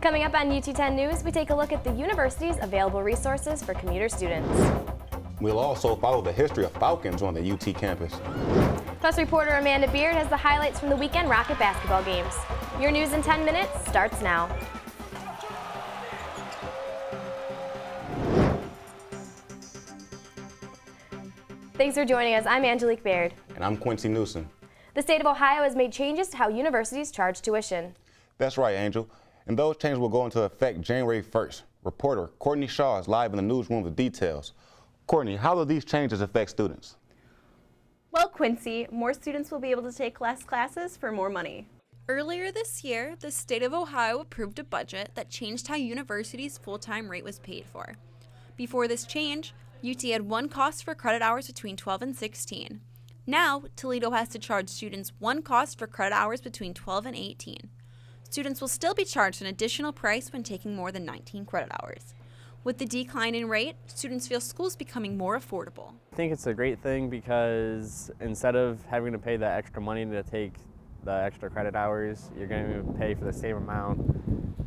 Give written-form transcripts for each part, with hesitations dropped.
Coming up on UT10 News, we take a look at the university's available resources for commuter students. We'll also follow the history of Falcons on the UT campus. Plus, reporter Amanda Baird has the highlights from the weekend Rocket basketball games. Your news in 10 minutes starts now. Thanks for joining us. I'm Angelique Baird. And I'm Quincy Newson. The state of Ohio has made changes to how universities charge tuition. That's right, Angel. And those changes will go into effect January 1st. Reporter Courtney Shaw is live in the newsroom with details. Courtney, how do these changes affect students? Well, Quincy, more students will be able to take less classes for more money. Earlier this year, the state of Ohio approved a budget that changed how universities' full-time rate was paid for. Before this change, UT had one cost for credit hours between 12 and 16. Now, Toledo has to charge students one cost for credit hours between 12 and 18. Students will still be charged an additional price when taking more than 19 credit hours. With the decline in rate, students feel school's becoming more affordable. I think it's a great thing because instead of having to pay the extra money to take the extra credit hours, you're going to pay for the same amount,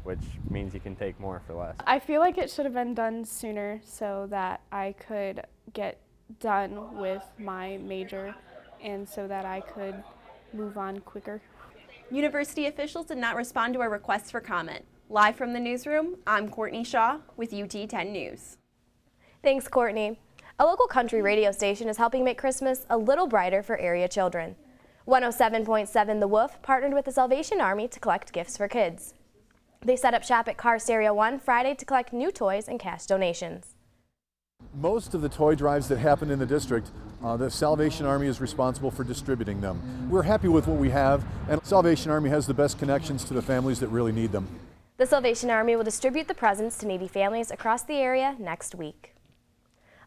which means you can take more for less. I feel like it should have been done sooner so that I could get done with my major and so that I could move on quicker. University officials did not respond to our requests for comment. Live from the newsroom, I'm Courtney Shaw with UT10 News. Thanks, Courtney. A local country radio station is helping make Christmas a little brighter for area children. 107.7 The Wolf partnered with the Salvation Army to collect gifts for kids. They set up shop at Car Stereo 1 Friday to collect new toys and cash donations. Most of the toy drives that happen in the district, the Salvation Army is responsible for distributing them. We're happy with what we have, and Salvation Army has the best connections to the families that really need them. The Salvation Army will distribute the presents to needy families across the area next week.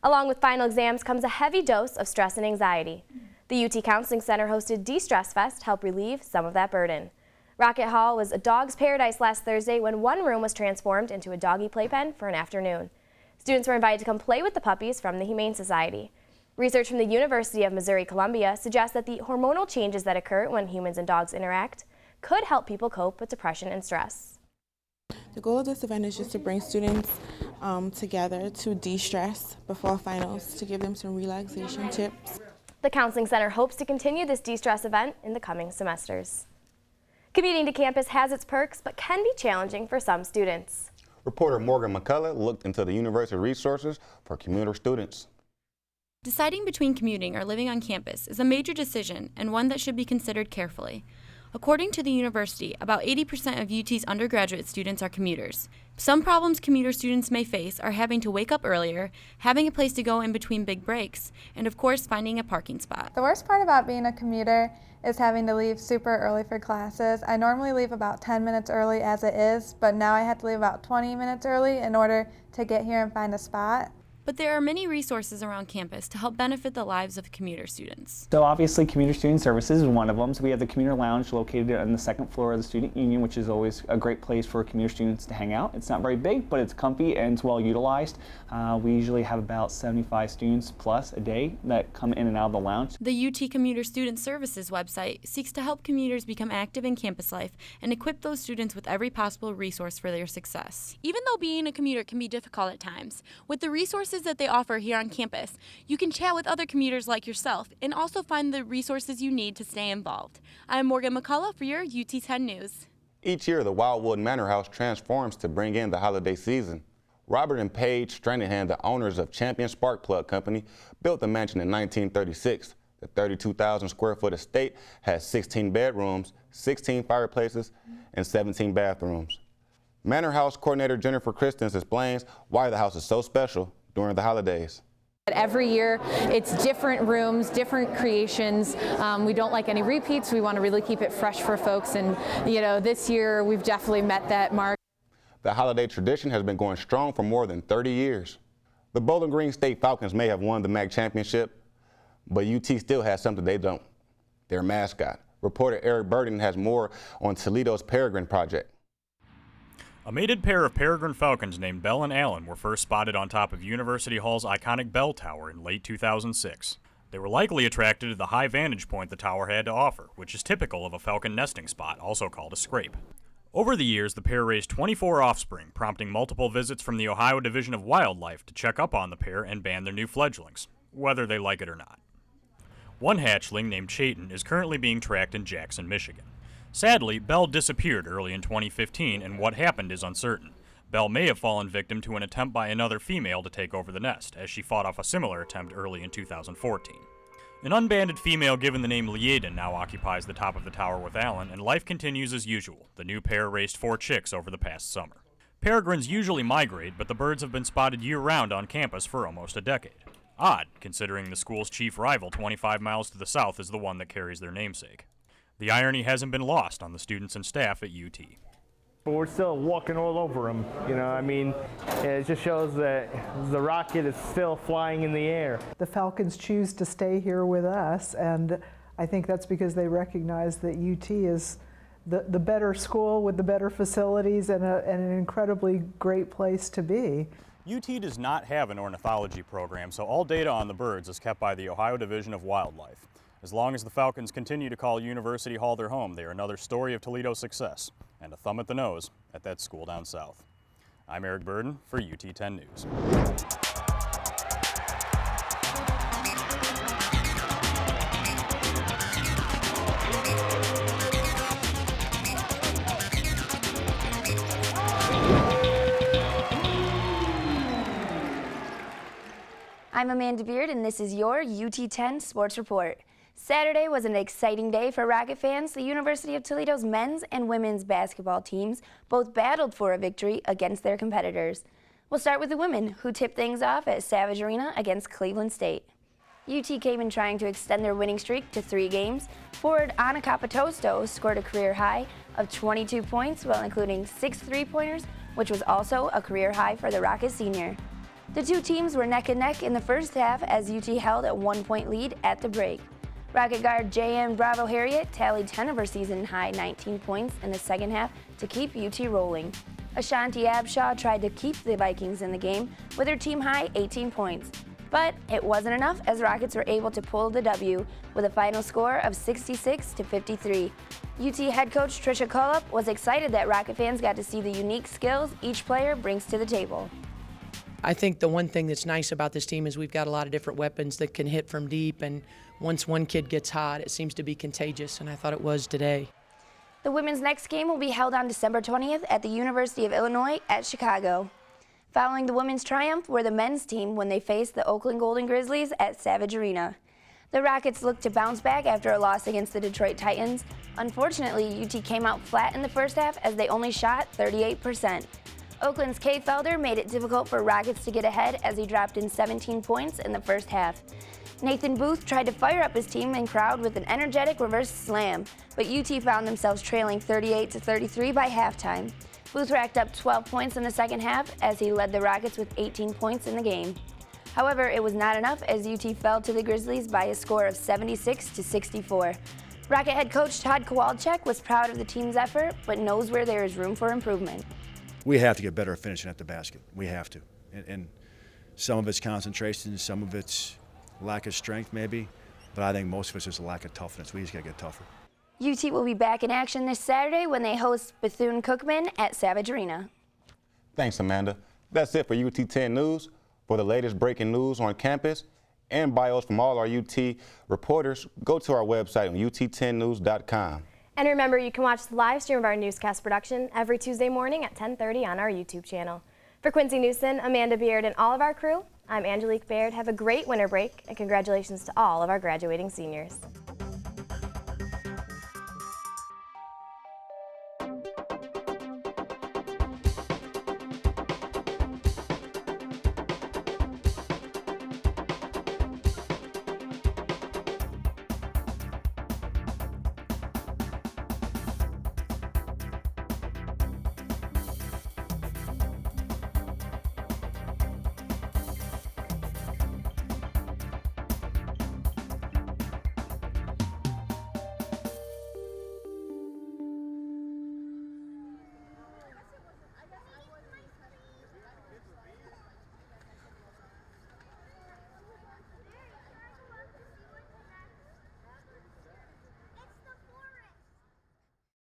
Along with final exams comes a heavy dose of stress and anxiety. The UT Counseling Center hosted De-Stress Fest to help relieve some of that burden. Rocket Hall was a dog's paradise last Thursday when one room was transformed into a doggy playpen for an afternoon. Students were invited to come play with the puppies from the Humane Society. Research from the University of Missouri-Columbia suggests that the hormonal changes that occur when humans and dogs interact could help people cope with depression and stress. The goal of this event is just to bring students together to de-stress before finals, to give them some relaxation tips. The Counseling Center hopes to continue this de-stress event in the coming semesters. Commuting to campus has its perks, but can be challenging for some students. Reporter Morgan McCullough looked into the university resources for commuter students. Deciding between commuting or living on campus is a major decision and one that should be considered carefully. According to the university, about 80% of UT's undergraduate students are commuters. Some problems commuter students may face are having to wake up earlier, having a place to go in between big breaks, and of course finding a parking spot. The worst part about being a commuter is having to leave super early for classes. I normally leave about 10 minutes early as it is, but now I have to leave about 20 minutes early in order to get here and find a spot. But there are many resources around campus to help benefit the lives of commuter students. So obviously Commuter Student Services is one of them. So we have the Commuter Lounge located on the second floor of the Student Union, which is always a great place for commuter students to hang out. It's not very big, but it's comfy and it's well utilized. We usually have about 75 students plus a day that come in and out of the lounge. The UT Commuter Student Services website seeks to help commuters become active in campus life and equip those students with every possible resource for their success. Even though being a commuter can be difficult at times, with the resources that they offer here on campus, you can chat with other commuters like yourself and also find the resources you need to stay involved. I'm Morgan McCullough for your UT10 News. Each year, the Wildwood Manor House transforms to bring in the holiday season. Robert and Paige Stranahan, the owners of Champion Spark Plug Company, built the mansion in 1936. The 32,000 square foot estate has 16 bedrooms, 16 fireplaces, and 17 bathrooms. Manor House coordinator Jennifer Christensen explains why the house is so special during the holidays. Every year it's different rooms, different creations. We don't like any repeats. We want to really keep it fresh for folks, and this year we've definitely met that mark. The holiday tradition has been going strong for more than 30 years. The Bowling Green State Falcons may have won the MAC championship, but UT still has something they don't: their mascot. Reporter Eric Burden has more on Toledo's Peregrine Project. A mated pair of peregrine falcons named Bell and Allen were first spotted on top of University Hall's iconic bell tower in late 2006. They were likely attracted to the high vantage point the tower had to offer, which is typical of a falcon nesting spot, also called a scrape. Over the years, the pair raised 24 offspring, prompting multiple visits from the Ohio Division of Wildlife to check up on the pair and ban their new fledglings, whether they like it or not. One hatchling named Chayton is currently being tracked in Jackson, Michigan. Sadly, Belle disappeared early in 2015, and what happened is uncertain. Belle may have fallen victim to an attempt by another female to take over the nest, as she fought off a similar attempt early in 2014. An unbanded female given the name Liaden now occupies the top of the tower with Allen, and life continues as usual. The new pair raised 4 chicks over the past summer. Peregrines usually migrate, but the birds have been spotted year-round on campus for almost a decade. Odd, considering the school's chief rival 25 miles to the south is the one that carries their namesake. The irony hasn't been lost on the students and staff at UT. But we're still walking all over them, you know, I mean, it just shows that the rocket is still flying in the air. The Falcons choose to stay here with us, and I think that's because they recognize that UT is the better school with the better facilities and an incredibly great place to be. UT does not have an ornithology program, so all data on the birds is kept by the Ohio Division of Wildlife. As long as the Falcons continue to call University Hall their home, they are another story of Toledo's success, and a thumb at the nose at that school down south. I'm Eric Burden for UT 10 News. I'm Amanda Baird, and this is your UT 10 Sports Report. Saturday was an exciting day for Rocket fans. The University of Toledo's men's and women's basketball teams both battled for a victory against their competitors. We'll start with the women, who tipped things off at Savage Arena against Cleveland State. UT came in trying to extend their winning streak to 3 games. Forward Anna Capitosto scored a career high of 22 points while including 6 three-pointers, which was also a career high for the Rocket senior. The two teams were neck and neck in the first half as UT held a 1-point lead at the break. Rocket guard J.M. Bravo Harriet tallied 10 of her season-high 19 points in the second half to keep UT rolling. Ashanti Abshaw tried to keep the Vikings in the game with her team-high 18 points. But it wasn't enough as Rockets were able to pull the W with a final score of 66-53. UT head coach Tricia Cullop was excited that Rocket fans got to see the unique skills each player brings to the table. I think the one thing that's nice about this team is we've got a lot of different weapons that can hit from deep, and once one kid gets hot, it seems to be contagious, and I thought it was today. The women's next game will be held on December 20th at the University of Illinois at Chicago. Following the women's triumph were the men's team when they faced the Oakland Golden Grizzlies at Savage Arena. The Rockets looked to bounce back after a loss against the Detroit Titans. Unfortunately, UT came out flat in the first half as they only shot 38%. Oakland's Kay Felder made it difficult for Rockets to get ahead as he dropped in 17 points in the first half. Nathan Booth tried to fire up his team and crowd with an energetic reverse slam, but UT found themselves trailing 38-33 by halftime. Booth racked up 12 points in the second half as he led the Rockets with 18 points in the game. However, it was not enough as UT fell to the Grizzlies by a score of 76-64. Rocket head coach Todd Kowalczyk was proud of the team's effort, but knows where there is room for improvement. We have to get better at finishing at the basket. We have to. And some of it's concentration, some of it's lack of strength maybe, but I think most of it's just a lack of toughness. We just got to get tougher. UT will be back in action this Saturday when they host Bethune-Cookman at Savage Arena. Thanks, Amanda. That's it for UT 10 News. For the latest breaking news on campus and bios from all our UT reporters, go to our website on ut10news.com. And remember, you can watch the live stream of our newscast production every Tuesday morning at 10:30 on our YouTube channel. For Quincy Newson, Amanda Baird, and all of our crew, I'm Angelique Baird. Have a great winter break, and congratulations to all of our graduating seniors.